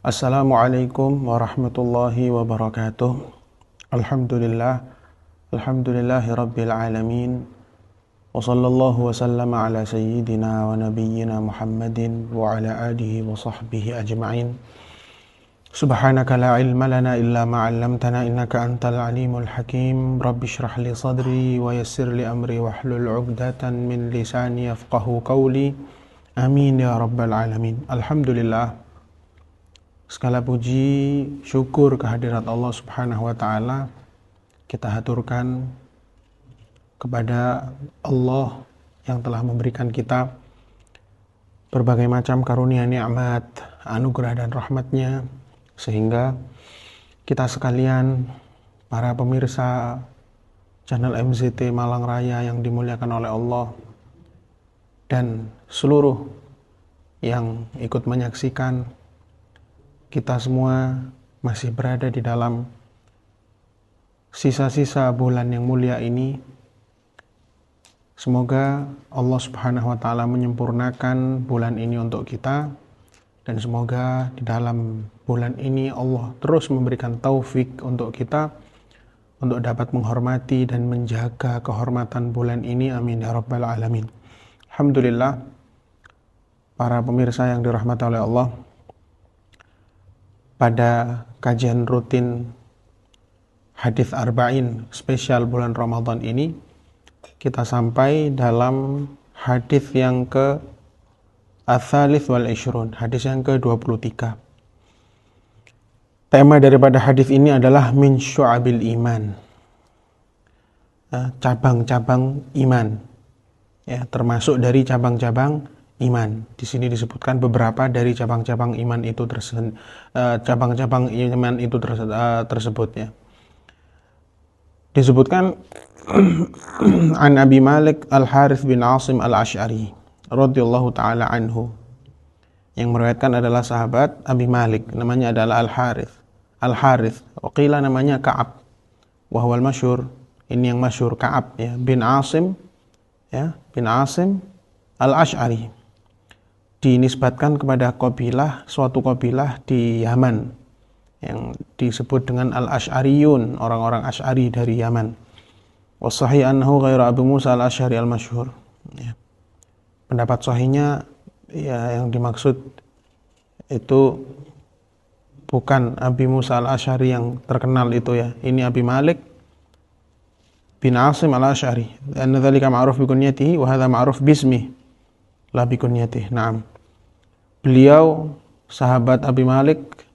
Assalamualaikum warahmatullahi wabarakatuh. Alhamdulillahi rabbil alamin. Wa sallallahu wa sallama ala sayyidina wa nabiyyina Muhammadin wa ala alihi wa sahbihi ajma'in. Subhanaka la ilma lana illa ma 'allamtana innaka antal alimul hakim. Rabbi shrah li sadri wa yassir li amri wahlul 'uqdatan min lisani yafqahu qawli. Amin ya rabbal alamin. Alhamdulillah. Segala puji, syukur kehadirat Allah Subhanahu wa Ta'ala kita haturkan kepada Allah yang telah memberikan kita berbagai macam karunia nikmat, anugerah dan rahmatnya, sehingga kita sekalian, para pemirsa channel MZT Malang Raya yang dimuliakan oleh Allah, dan seluruh yang ikut menyaksikan, kita semua masih berada di dalam sisa-sisa bulan yang mulia ini. Semoga Allah Subhanahu wa Ta'ala menyempurnakan bulan ini untuk kita, dan semoga di dalam bulan ini Allah terus memberikan taufik untuk kita untuk dapat menghormati dan menjaga kehormatan bulan ini. Amin ya rabbal alamin. Alhamdulillah, para pemirsa yang dirahmati oleh Allah, pada kajian rutin hadits arba'in spesial bulan Ramadan ini, kita sampai dalam hadits yang ke Ats-Tsalits wal 'Ishrun, hadis yang ke-23. Tema daripada hadis ini adalah min syu'abil iman, cabang-cabang iman, ya, termasuk dari cabang-cabang iman. Di sini disebutkan beberapa dari cabang-cabang iman itu tersebut, ya. Disebutkan an Abi Malik Al-Harith bin Asim Al-Asy'ari radhiyallahu taala anhu. Yang meriwayatkan adalah sahabat Abi Malik, namanya adalah Al-Harith. Al-Harith, qila namanya Ka'ab. Wa huwal masyhur, ini yang masyhur, Ka'ab, ya, bin Asim, ya, bin Asim Al-Asy'ari. Dinisbatkan kepada suatu kabilah di Yaman yang disebut dengan Al-Asy'ariyun, orang-orang Asy'ari dari Yaman. Wasahih annahu ghairu Abu Musa Al-Asy'ari al-masyhur. Ya. Pendapat sahihnya, ya, yang dimaksud itu bukan Abi Musa Al-Asy'ari yang terkenal itu, ya. Ini Abi Malik bin Asim Al-Asy'ari. Anna dzalika ma'ruf bi kunyatihi wa hadza ma'ruf bismihi la bi kunyatihi. Naam. Beliau sahabat Abi Malik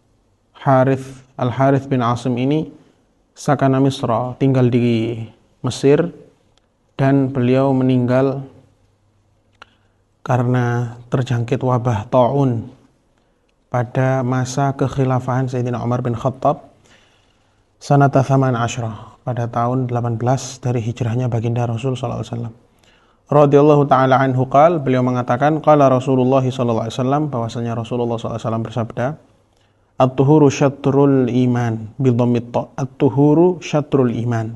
Al-Harith bin Asim ini sakana Misra, tinggal di Mesir, dan beliau meninggal karena terjangkit wabah ta'un pada masa kekhilafahan Sayyidina Umar bin Khattab sanata 18, pada tahun 18 dari hijrahnya baginda Rasul sallallahu alaihi wasallam. Radhiyallahu ta'ala anhu qala, beliau mengatakan, qala Rasulullah sallallahu alaihi wasallam, bahwasanya Rasulullah sallallahu alaihi wasallam bersabda, at-tuhuru syatrul iman, bidhammit ta, at-tuhuru syatrul iman.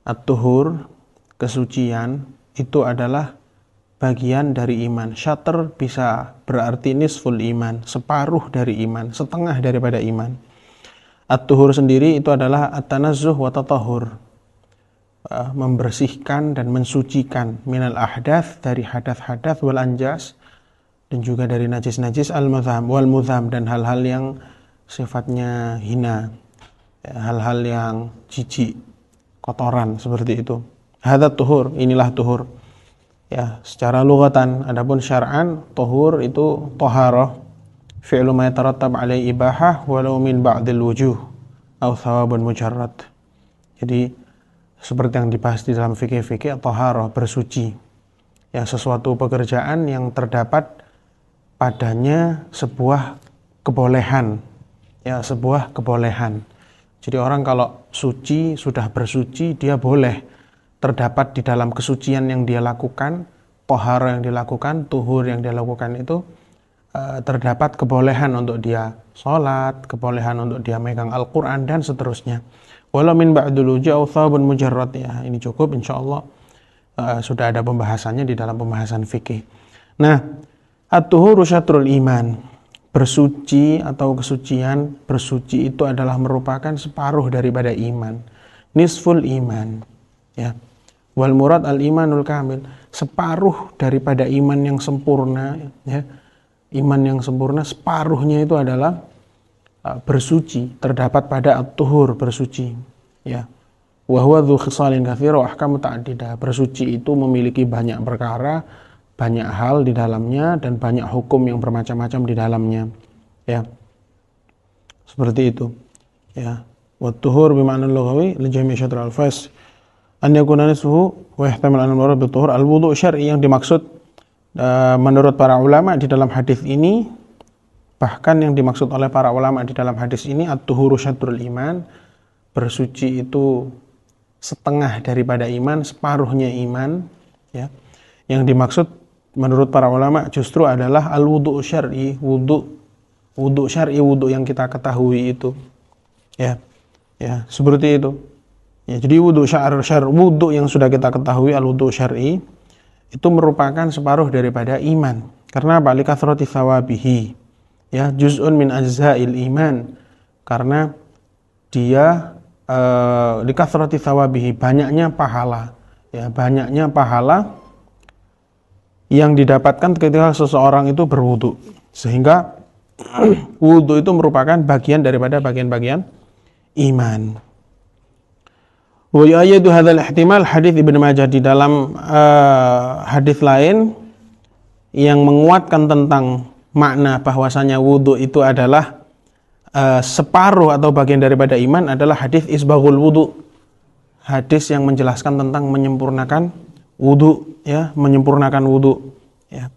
At-tuhur, kesucian, itu adalah bagian dari iman. Syatr bisa berarti nisful iman, separuh dari iman, setengah daripada iman. At-tuhur sendiri itu adalah at-tanazzuh wa tatahhur, membersihkan dan mensucikan, minal ahdath, dari hadath-hadath, wal anjas, dan juga dari najis-najis, al-mudham wal mudham, dan hal-hal yang sifatnya hina, hal-hal yang jijik, kotoran, seperti itu. Hadza tuhur, inilah tuhur, ya, secara lughatan. Adapun syar'an, tuhur itu taharah, fi'lu ma yatarattab alaihi ibahah walau min ba'dil wujuh aw thawabun mujarrad. Jadi seperti yang dibahas di dalam fikih-fikih, taharah, bersuci, ya, sesuatu pekerjaan yang terdapat padanya sebuah kebolehan, ya, sebuah kebolehan. Jadi orang kalau suci, sudah bersuci, dia boleh, terdapat di dalam kesucian yang dia lakukan, taharah yang dilakukan, tuhur yang dia lakukan itu, terdapat kebolehan untuk dia sholat, kebolehan untuk dia megang Al-Quran, dan seterusnya. Walau min ba'dul wujuh aw thawabun mujarrad, ya, ini cukup insyaallah. Sudah ada pembahasannya di dalam pembahasan fikih. Nah, at-tuhuru syatrul iman, bersuci atau kesucian, bersuci itu adalah merupakan separuh daripada iman, nisful iman, ya. Wal murad al imanul kamil, separuh daripada iman yang sempurna, ya. Iman yang sempurna separuhnya itu adalah bersuci, terdapat pada at-tuhur, bersuci, ya. Wa huwa dzu khisalin katsira wa ahkam muta'addidah. Bersuci itu memiliki banyak perkara, banyak hal di dalamnya, dan banyak hukum yang bermacam-macam di dalamnya, ya. Seperti itu, ya. Wa tuhur bima'na lughawi li jami' syatr al-fas an yakuna nisfuhu wa yahtamil an al-murad bi tuhur al-wudu' syar'i. Yang dimaksud menurut para ulama di dalam hadis ini, bahkan yang dimaksud oleh para ulama di dalam hadis ini, at-tuhuru syatrul iman, bersuci itu setengah daripada iman, separuhnya iman, ya. Yang dimaksud menurut para ulama justru adalah al-wudu' syar'i, wudu syar'i, wudu yang kita ketahui itu, ya. Ya, seperti itu. Ya, jadi wudu wudu yang sudah kita ketahui, al-wudu syar'i, itu merupakan separuh daripada iman. Karena apa? Likathrati thawabihi, ya, juz'un min ajza'il iman. Karena dia likathrati thawabihi, banyaknya pahala, ya, banyaknya pahala yang didapatkan ketika seseorang itu berwudu. Sehingga wudu itu merupakan bagian daripada bagian-bagian iman. Wa yu'ayyadu hadzal ihtimal hadits Ibnu Majah. Di dalam hadis lain yang menguatkan tentang makna bahwasanya wudu itu adalah separuh atau bagian daripada iman adalah hadis isbaghul wudu. Hadis yang menjelaskan tentang menyempurnakan wudu, ya, menyempurnakan wudu, ya.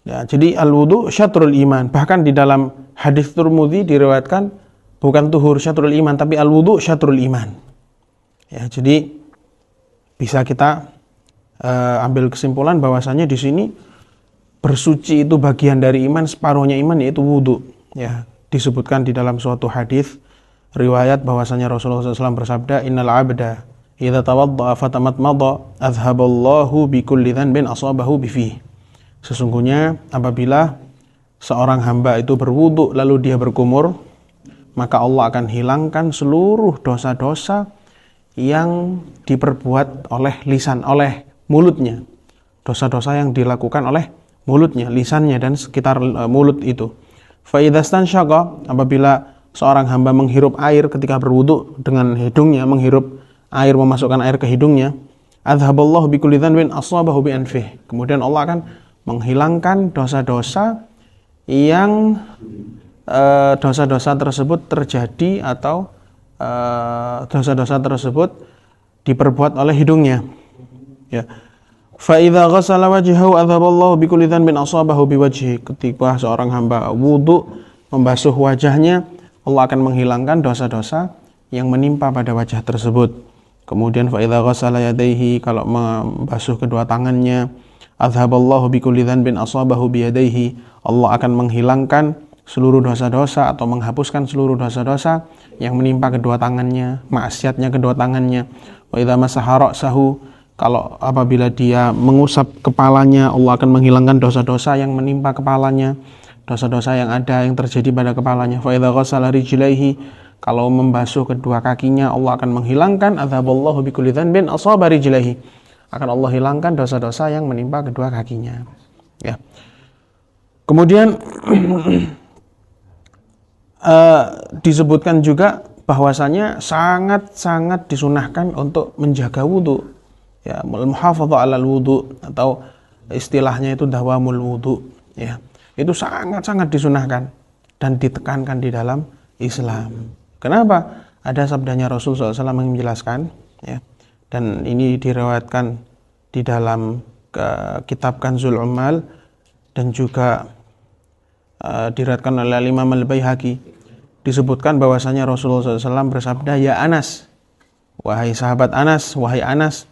Ya, jadi al-wudu syatrul iman. Bahkan di dalam hadis Tirmidzi diriwayatkan bukan tuhur syatrul iman, tapi al-wudu syatrul iman. Ya, jadi bisa kita ambil kesimpulan bahwasanya di sini bersuci itu bagian dari iman, separuhnya iman yaitu wudu. Ya, disebutkan di dalam suatu hadis riwayat bahwasanya Rasulullah SAW bersabda, innal abda idza tawadda'a fatamatmadha azhaballahu bikulli dhanbin asabahu bihi. Sesungguhnya apabila seorang hamba itu berwudu lalu dia berkumur, maka Allah akan hilangkan seluruh dosa-dosa yang diperbuat oleh lisan, oleh mulutnya. Dosa-dosa yang dilakukan oleh mulutnya, lisannya, dan sekitar mulut itu. Fa idza stansyaqa, apabila seorang hamba menghirup air ketika berwudu dengan hidungnya, menghirup air, memasukkan air ke hidungnya, azhaballahu bikulli dhanbin asabahu bi anfihi. Kemudian Allah akan menghilangkan dosa-dosa yang dosa-dosa tersebut terjadi atau dosa-dosa tersebut diperbuat oleh hidungnya, ya. Fa idza ghassala wajhahu adzaballahu bikulli dhanbin asabahu biwajhi. Ketika seorang hamba wudu membasuh wajahnya, Allah akan menghilangkan dosa-dosa yang menimpa pada wajah tersebut. Kemudian fa idza ghassala yadayhi, kalau membasuh kedua tangannya, adzaballahu bikulli dhanbin asabahu biyadayhi. Allah akan menghilangkan seluruh dosa-dosa atau menghapuskan seluruh dosa-dosa yang menimpa kedua tangannya, maksiatnya kedua tangannya. Wa idza masaha ra'sahu, kalau apabila dia mengusap kepalanya, Allah akan menghilangkan dosa-dosa yang menimpa kepalanya, dosa-dosa yang ada yang terjadi pada kepalanya. Fa idza ghassala rijlaihi, kalau membasuh kedua kakinya, Allah akan menghilangkan adzaballahu bikulli dhanbin asaba rijlaihi, akan Allah hilangkan dosa-dosa yang menimpa kedua kakinya, ya. Kemudian disebutkan juga bahwasanya sangat-sangat disunahkan untuk menjaga wudu, ya, muhafadzah 'alal wudu, atau istilahnya itu dawamul wudu, ya. Itu sangat-sangat disunahkan dan ditekankan di dalam Islam. Kenapa? Ada sabdanya Rasul SAW yang menjelaskan, ya, dan ini diriwayatkan di dalam kitab Kanzul Ummal dan juga diriwayatkan oleh Imam Al-Baihaqi. Disebutkan bahwasanya Rasulullah SAW bersabda, ya Anas, wahai sahabat Anas, wahai Anas,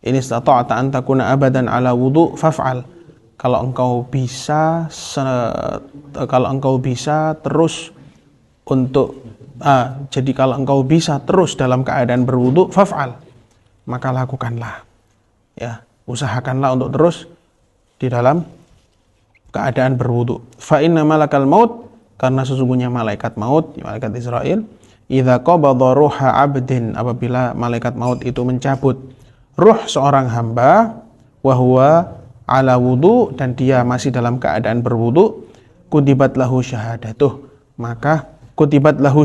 in istata'ta an takuna abadan ala wudu faf'al. Kalau engkau bisa terus untuk jadi kalau engkau bisa terus dalam keadaan berwudu, faf'al, maka lakukanlah, ya, usahakanlah untuk terus di dalam keadaan berwudu. Fa inna malakal maut Karena sesungguhnya malaikat maut, malaikat Israil, idza qabadha ruha 'abdin, apabila malaikat maut itu mencabut ruh seorang hamba, wa huwa ala wudu, dan dia masih dalam keadaan berwudu, kutibat lahu syahadatuh, maka kutibat lahu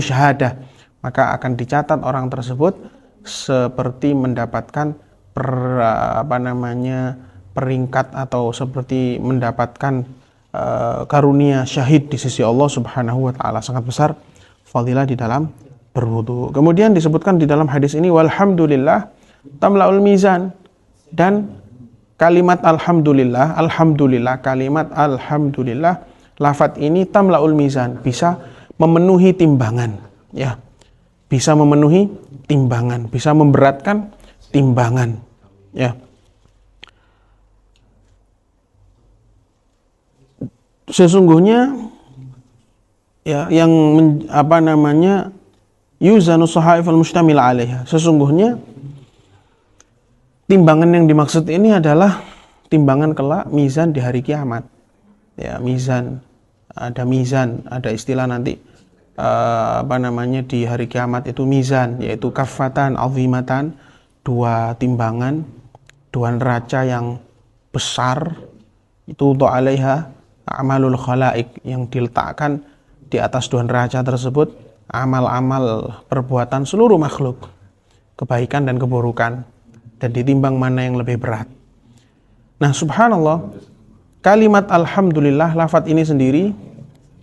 syahadah, maka akan dicatat orang tersebut seperti mendapatkan peringkat atau seperti mendapatkan karunia syahid di sisi Allah Subhanahu wa taala. Sangat besar fadilah di dalam berwudu. Kemudian disebutkan di dalam hadis ini walhamdulillah tamlaul mizan, dan kalimat alhamdulillah, kalimat alhamdulillah, lafadz ini tamlaul mizan, bisa memenuhi timbangan, ya. Bisa memenuhi timbangan, bisa memberatkan timbangan, ya. Sesungguhnya ya yang yuzanu sahaif al-mustamil 'alaiha. Sesungguhnya timbangan yang dimaksud ini adalah timbangan kelak mizan di hari kiamat. Ya, mizan, ada istilah nanti di hari kiamat itu mizan, yaitu kafatan azimatan, dua timbangan, dua neraca yang besar, itu untuk 'alaiha amalul khalaik, yang diletakkan di atas dua neraca tersebut amal-amal perbuatan seluruh makhluk, kebaikan dan keburukan, dan ditimbang mana yang lebih berat. Nah, subhanallah, kalimat alhamdulillah, lafadz ini sendiri,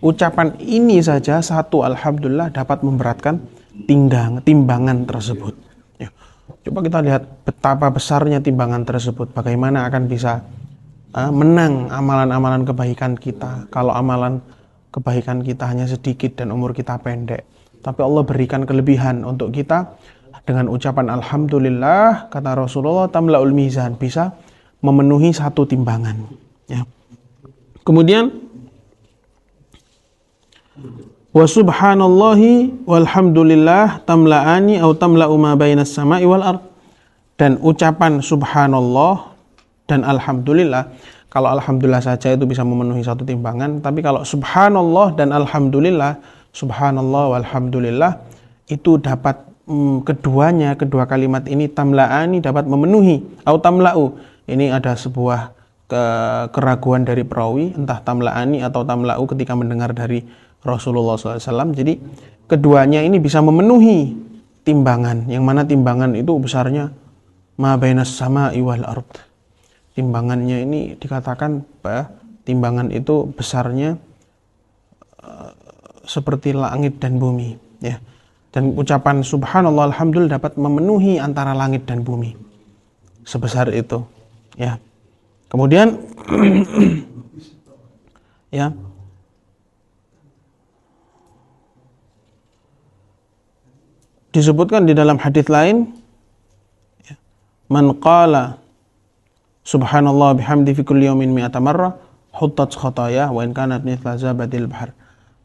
ucapan ini saja satu alhamdulillah dapat memberatkan timbangan tersebut. Ya. Coba kita lihat betapa besarnya timbangan tersebut, bagaimana akan bisa menang amalan-amalan kebaikan kita. Kalau amalan kebaikan kita hanya sedikit dan umur kita pendek, tapi Allah berikan kelebihan untuk kita dengan ucapan alhamdulillah, kata Rasulullah, tamlaul mizan, bisa memenuhi satu timbangan, ya. Kemudian wa subhanallahi walhamdulillah tamla'ani atau tamla'u ma bainas sama'i wal ard, dan ucapan subhanallah dan alhamdulillah, kalau alhamdulillah saja itu bisa memenuhi satu timbangan, tapi kalau subhanallah dan alhamdulillah, subhanallah walhamdulillah, itu dapat kedua kalimat ini tamla'ani, dapat memenuhi, atau tamla'u, ini ada sebuah keraguan dari perawi, entah tamla'ani atau tamla'u ketika mendengar dari Rasulullah SAW. Jadi keduanya ini bisa memenuhi timbangan, yang mana timbangan itu besarnya ma bainas sama'i wal ard. Timbangannya ini dikatakan timbangan itu besarnya seperti langit dan bumi, ya. Dan ucapan subhanallah alhamdulillah dapat memenuhi antara langit dan bumi, sebesar itu, ya. Kemudian ya, disebutkan di dalam hadis lain, ya, man qala subhanallah bihamdi fi kulli yawmin mi'ata marrah huttat khataya wa in kanat mithla zabadil bahr.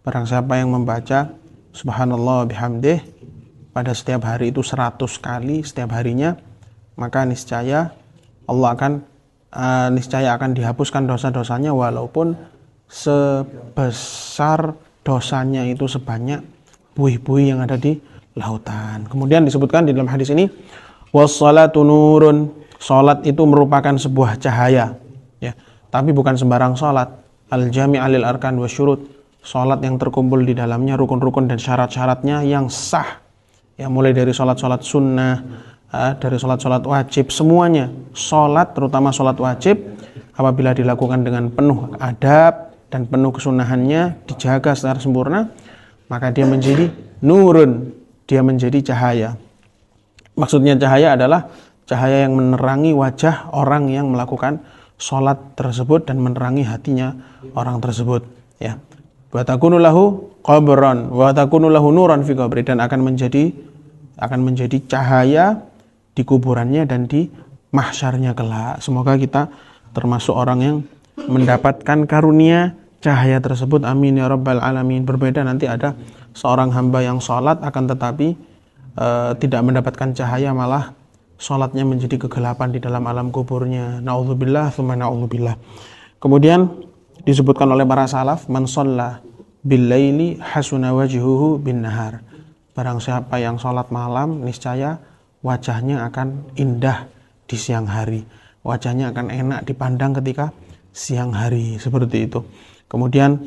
Barang siapa yang membaca subhanallah bihamdih pada setiap hari itu 100 kali setiap harinya, maka niscaya Allah akan dihapuskan dosa-dosanya, walaupun sebesar dosanya itu sebanyak buih-buih yang ada di lautan. Kemudian disebutkan di dalam hadis ini, was-salatu nurun, salat itu merupakan sebuah cahaya, ya. Tapi bukan sembarang salat, al-jami' lil arkan wasyurut, salat yang terkumpul di dalamnya rukun-rukun dan syarat-syaratnya yang sah, ya, mulai dari salat-salat sunnah, dari salat-salat wajib, semuanya. Salat, terutama salat wajib, apabila dilakukan dengan penuh adab dan penuh kesunahannya, dijaga secara sempurna, maka dia menjadi nurun, dia menjadi cahaya. Maksudnya cahaya adalah cahaya yang menerangi wajah orang yang melakukan sholat tersebut dan menerangi hatinya orang tersebut, ya. Wa takunu lahu qabran wa takunu lahu nuran fi qabri, dan akan menjadi cahaya di kuburannya dan di mahsyarnya kelak. Semoga kita termasuk orang yang mendapatkan karunia cahaya tersebut, amin ya rabbal alamin. Berbeda nanti ada seorang hamba yang sholat akan tetapi tidak mendapatkan cahaya, malah sholatnya menjadi kegelapan di dalam alam kuburnya. Na'udzubillah, tsumma na'udzubillah. Kemudian Disebutkan oleh para salaf, man shalla bil laili hasuna wajhuhu bin nahar. Barang siapa yang sholat malam, niscaya wajahnya akan indah di siang hari. Wajahnya akan enak dipandang ketika siang hari, seperti itu. Kemudian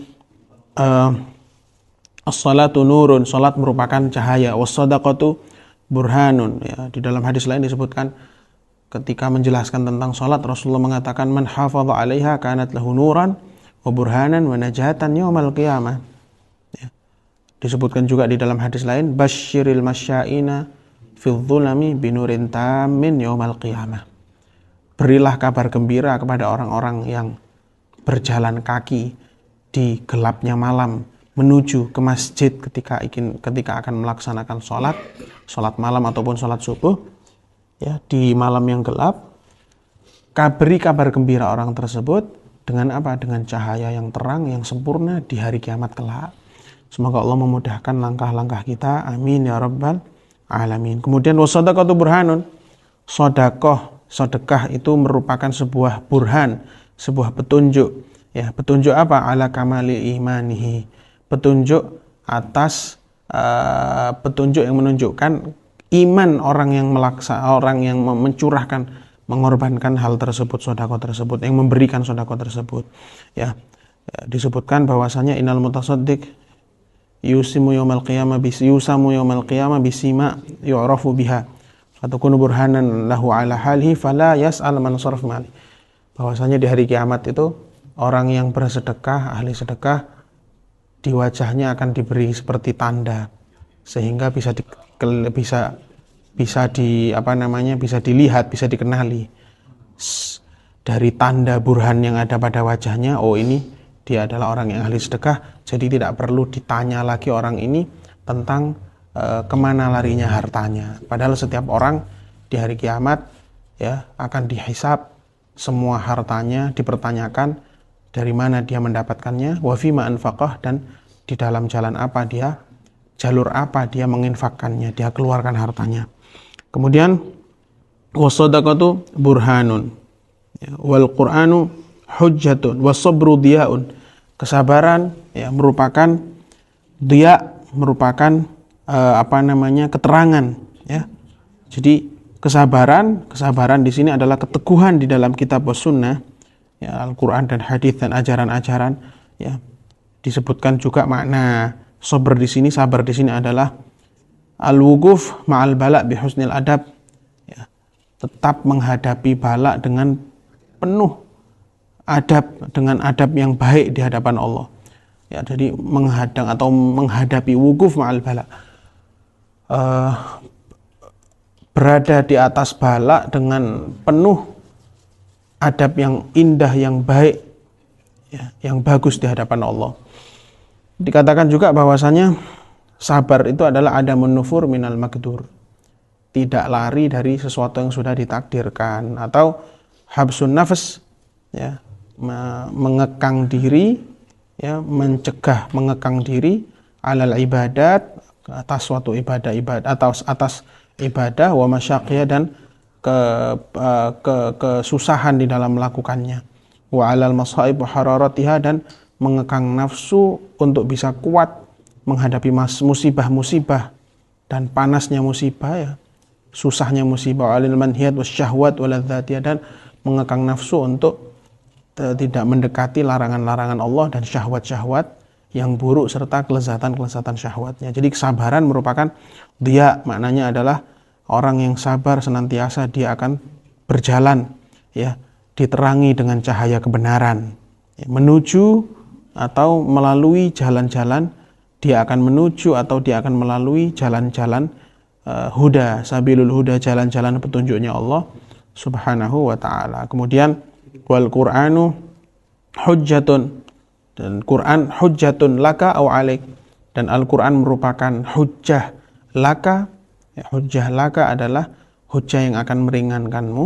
as-salatu nurun, salat merupakan cahaya, was-shadaqatu burhanun. Ya, di dalam hadis lain disebutkan ketika menjelaskan tentang salat, Rasulullah mengatakan man hafadha 'alaiha kanat lahu nuran wa burhanan wa najatan yaumal qiyamah. Ya. Disebutkan juga di dalam hadis lain, basyiril masyaina fil dhulami binurin tamin yaumal qiyamah. Berilah kabar gembira kepada orang-orang yang berjalan kaki di gelapnya malam menuju ke masjid ketika akan melaksanakan sholat malam ataupun sholat subuh, ya, di malam yang gelap. Beri kabar gembira orang tersebut dengan apa? Dengan cahaya yang terang yang sempurna di hari kiamat kelak. Semoga Allah memudahkan langkah-langkah kita, amin ya rabbal alamin. Kemudian wasadaqatu burhanun, sedekah itu merupakan sebuah burhan, sebuah petunjuk. Ya, petunjuk apa? Ala kamali imanihi, petunjuk atas petunjuk yang menunjukkan iman orang yang mencurahkan, mengorbankan hal tersebut, sedekah tersebut, yang memberikan sedekah tersebut. Ya, disebutkan bahwasanya innal mutasaddiq yusamu yaumal qiyamah bisima yu'rafu biha fatakunu burhanan lahu ala halihi fala yas'al man sarf mali. Bahwasanya di hari kiamat itu orang yang bersedekah, ahli sedekah, di wajahnya akan diberi seperti tanda sehingga bisa dilihat, bisa dikenali dari tanda burhan yang ada pada wajahnya. Oh, ini dia adalah orang yang ahli sedekah. Jadi tidak perlu ditanya lagi orang ini tentang kemana larinya hartanya. Padahal setiap orang di hari kiamat, ya, akan dihisab, semua hartanya dipertanyakan dari mana dia mendapatkannya, wa fima anfaqah, dan di dalam jalan apa dia, jalur apa dia menginfakkannya, dia keluarkan hartanya. Kemudian wasadaqatu burhanun, ya, wal qur'anu hujjatun wasabru diyaun. Kesabaran, ya, merupakan dia, merupakan keterangan, ya. Jadi kesabaran di sini adalah keteguhan di dalam kitab was sunnah, ya, Al-Quran dan hadis dan ajaran-ajaran. Ya, disebutkan juga makna sabar di sini adalah al-wuquf ma'al bala' bi husnil adab, ya, tetap menghadapi bala dengan penuh adab, dengan adab yang baik di hadapan Allah. Ya, jadi menghadapi wuquf ma'al bala', berada di atas bala dengan penuh adab yang indah, yang baik, ya, yang bagus di hadapan Allah. Dikatakan juga bahwasanya sabar itu adalah adamun nufur minal maqdur, tidak lari dari sesuatu yang sudah ditakdirkan, atau habsun nafs, ya, mengekang diri, ya, mengekang diri alal ibadat, atas suatu ibadah atas ibadah, wa masyaqiyah, dan kesusahan di dalam melakukannya, wa alal masaib wa hararatiha, dan mengekang nafsu untuk bisa kuat menghadapi musibah-musibah dan panasnya musibah, ya, susahnya musibah, alil manhiyat wasyahwat waladzatiyah, dan mengekang nafsu untuk tidak mendekati larangan-larangan Allah dan syahwat-syahwat yang buruk serta kelezatan-kelezatan syahwatnya. Jadi kesabaran merupakan dia, maknanya adalah orang yang sabar senantiasa dia akan berjalan, ya, diterangi dengan cahaya kebenaran, ya, menuju atau melalui jalan-jalan, dia akan menuju atau dia akan melalui jalan-jalan huda, sabilul huda, jalan-jalan petunjuknya Allah Subhanahu wa ta'ala. Kemudian wal Qur'anu hujjatun, dan Quran hujjatun laka au alaik, dan Al-Quran merupakan hujjah laka. Ya, hujjah laka adalah hujjah yang akan meringankanmu,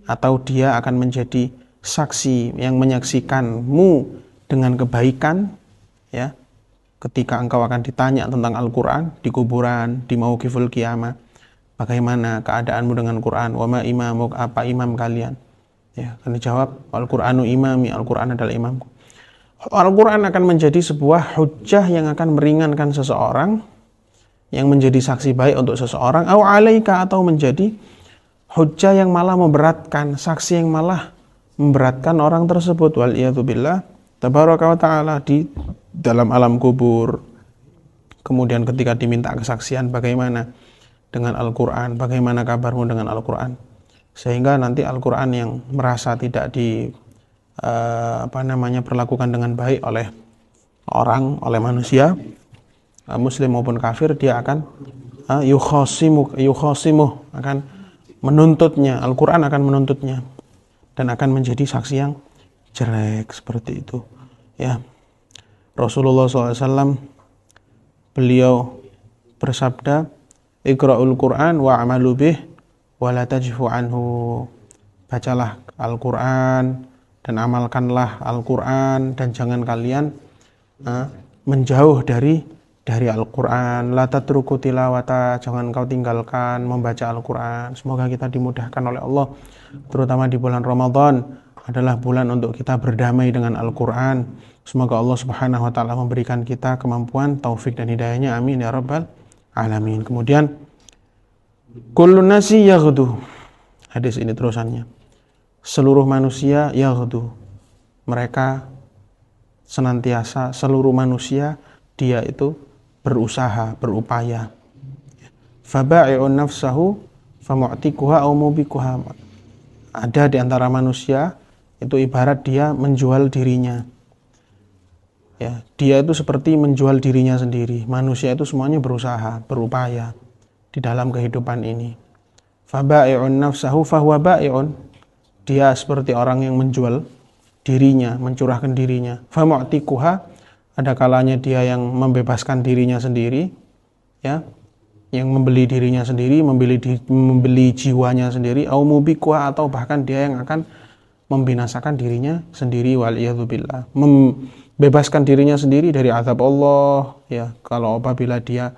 atau dia akan menjadi saksi yang menyaksikanmu dengan kebaikan, ya, ketika engkau akan ditanya tentang Al-Quran di kuburan, di mauqiful qiyamah. Bagaimana keadaanmu dengan Quran? Wa ma imamuk, apa imam kalian? Ya, akan dijawab Al-Qur'anu imami, Al-Quran adalah imamku. Al-Quran akan menjadi sebuah hujjah yang akan meringankan seseorang, yang menjadi saksi baik untuk seseorang, au alaika, atau menjadi hujjah yang malah memberatkan, saksi yang malah memberatkan orang tersebut, wal iyadzubillah tabaraka wa ta'ala, di dalam alam kubur. Kemudian ketika diminta kesaksian, bagaimana dengan Al-Quran, bagaimana kabarmu dengan Al-Quran, sehingga nanti Al-Quran yang merasa tidak perlakukan dengan baik oleh orang, oleh manusia, muslim maupun kafir, dia akan yukhasimuh, akan menuntutnya, Al-Quran akan menuntutnya dan akan menjadi saksi yang jelek, seperti itu ya. Rasulullah SAW, beliau bersabda, Iqra'ul Quran wa amalu bih wa la tajfu anhu. Bacalah Al-Quran dan amalkanlah Al-Quran, dan jangan kalian menjauh dari Al-Quran. La tatruku tilawata, jangan kau tinggalkan membaca Al-Quran. Semoga kita dimudahkan oleh Allah, terutama di bulan Ramadan adalah bulan untuk kita berdamai dengan Al-Quran. Semoga Allah Subhanahu wa ta'ala memberikan kita kemampuan, taufik dan hidayahnya, amin ya rabbal alamin. Kemudian kullun nasi yaghdu, hadis ini terusannya, seluruh manusia yaghdu, mereka senantiasa, seluruh manusia dia itu berusaha, berupaya. Faba'i'un nafsahu famu'tikuha au mubikuha. Ada di antara manusia itu ibarat dia menjual dirinya. Ya, dia itu seperti menjual dirinya sendiri. Manusia itu semuanya berusaha, berupaya di dalam kehidupan ini. Faba'i'un nafsahu fahuwa ba'i'un. Dia seperti orang yang menjual dirinya, mencurahkan dirinya. Famu'tikuha, ada kalanya dia yang membebaskan dirinya sendiri, ya, yang membeli dirinya sendiri, membeli jiwanya sendiri, au mubikuha, atau bahkan dia yang akan membinasakan dirinya sendiri, wal iyadzubillah, membebaskan dirinya sendiri dari azab Allah, ya, kalau apabila dia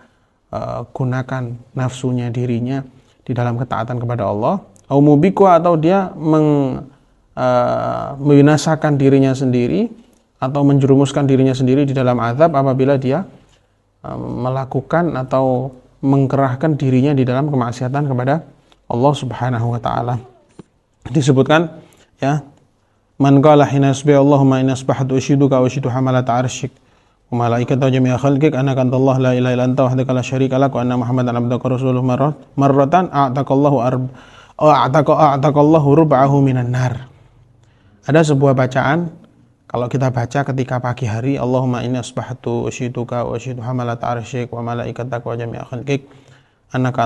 gunakan nafsunya, dirinya di dalam ketaatan kepada Allah, au mubikuha, atau dia membinasakan dirinya sendiri atau menjerumuskan dirinya sendiri di dalam azab apabila dia melakukan atau mengkerahkan dirinya di dalam kemaksiatan kepada Allah Subhanahu wa ta'ala. Disebutkan, ya, man qala hina yasbi Allahumma inna asbahtu ushiduka wa ushidu hamalat arsyik wa malaikatahu jami'a khalqik annaka antallahu la ilaha illa anta wahdaka la syarika lak wa anna muhammadan abduka rasuluhu marratan a'taqallahu rub'ahu minan nar. Ada sebuah bacaan, kalau kita baca ketika pagi hari, Allahumma inni asbahtu ushiduka wa ushidu hamalat arsyik wa malaikataka wa jami'a khalqik annaka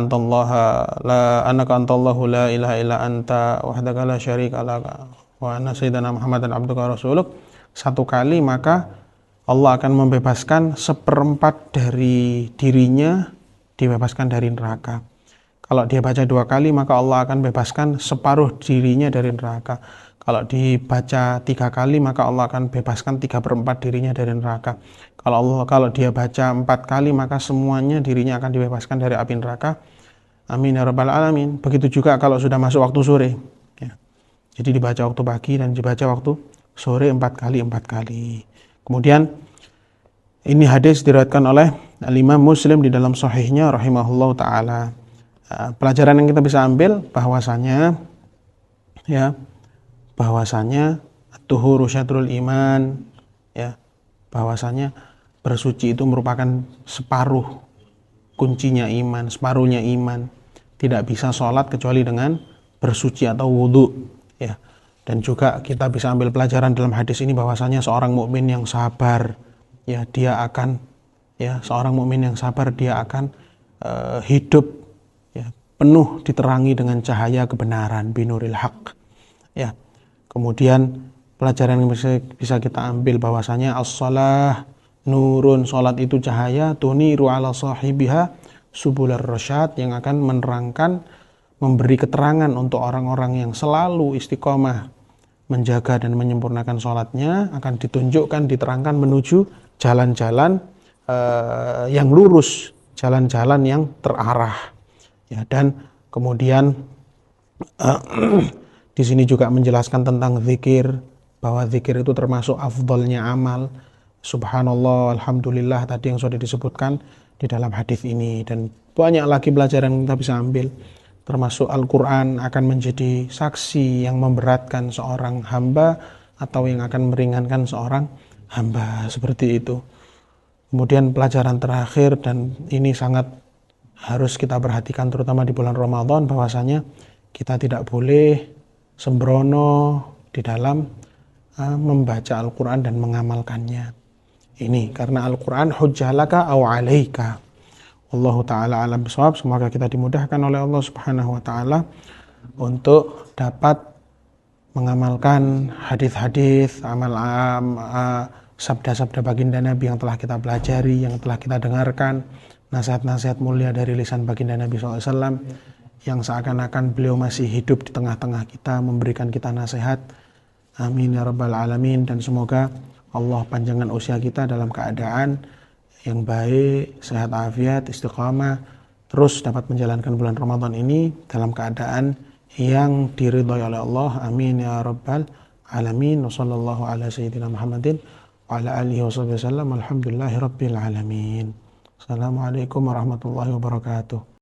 antallahu la ilaha illa anta wahdaka la syarika lak wa anna sayyidana muhammadan abduka rasuluk, satu kali, maka Allah akan membebaskan seperempat dari dirinya, dibebaskan dari neraka. Kalau dia baca 2 kali, maka Allah akan bebaskan separuh dirinya dari neraka. Kalau dibaca 3 kali, maka Allah akan bebaskan 3/4 dirinya dari neraka. Kalau dia baca 4 kali, maka semuanya dirinya akan dibebaskan dari api neraka. Amin ya rabbal alamin. Begitu juga kalau sudah masuk waktu sore. Ya. Jadi dibaca waktu pagi dan dibaca waktu sore 4 kali. Kemudian ini hadis diriwayatkan oleh Imam Muslim di dalam sahihnya rahimahullahu taala. Pelajaran yang kita bisa ambil bahwasanya, ya, tuhuru syatrul iman, ya, bahwasanya bersuci itu merupakan separuh kuncinya iman, separuhnya iman. Tidak bisa sholat kecuali dengan bersuci atau wudhu, ya. Dan juga kita bisa ambil pelajaran dalam hadis ini bahwasanya seorang mukmin yang sabar, ya, seorang mukmin yang sabar dia akan hidup, ya, penuh diterangi dengan cahaya kebenaran, binuril haq, ya. Kemudian pelajaran yang bisa kita ambil bahwasanya as-shalah nurun, salat itu cahaya, tuniru ala sahibiha subular rasyad, yang akan menerangkan, memberi keterangan untuk orang-orang yang selalu istiqomah menjaga dan menyempurnakan salatnya, akan ditunjukkan, diterangkan menuju jalan-jalan yang lurus, jalan-jalan yang terarah, ya. Dan kemudian di sini juga menjelaskan tentang zikir, bahwa zikir itu termasuk afdolnya amal. Subhanallah, alhamdulillah tadi yang sudah disebutkan di dalam hadis ini, dan banyak lagi pelajaran yang kita bisa ambil, termasuk Al-Quran akan menjadi saksi yang memberatkan seorang hamba atau yang akan meringankan seorang hamba, seperti itu. Kemudian pelajaran terakhir, dan ini sangat harus kita perhatikan terutama di bulan Ramadan, bahwasanya kita tidak boleh sembrono di dalam membaca Al-Quran dan mengamalkannya. Ini karena Al-Quran hujjah laka aw alaika. Wallahu ta'ala alam bisawab. Semoga kita dimudahkan oleh Allah subhanahu wa ta'ala untuk dapat mengamalkan hadis-hadis, sabda-sabda baginda Nabi yang telah kita pelajari, yang telah kita dengarkan, nasihat-nasihat mulia dari lisan baginda Nabi SAW, yang seakan-akan beliau masih hidup di tengah-tengah kita, memberikan kita nasihat. Amin ya rabbal alamin. Dan semoga Allah panjangkan usia kita dalam keadaan yang baik, sehat afiat, istiqamah, terus dapat menjalankan bulan Ramadan ini dalam keadaan yang diridhai oleh Allah. Amin ya rabbal alamin. Wassallallahu ala sayyidina Muhammadin wa ala alihi wasallam. Alhamdulillahi rabbil alamin. Assalamualaikum warahmatullahi wabarakatuh.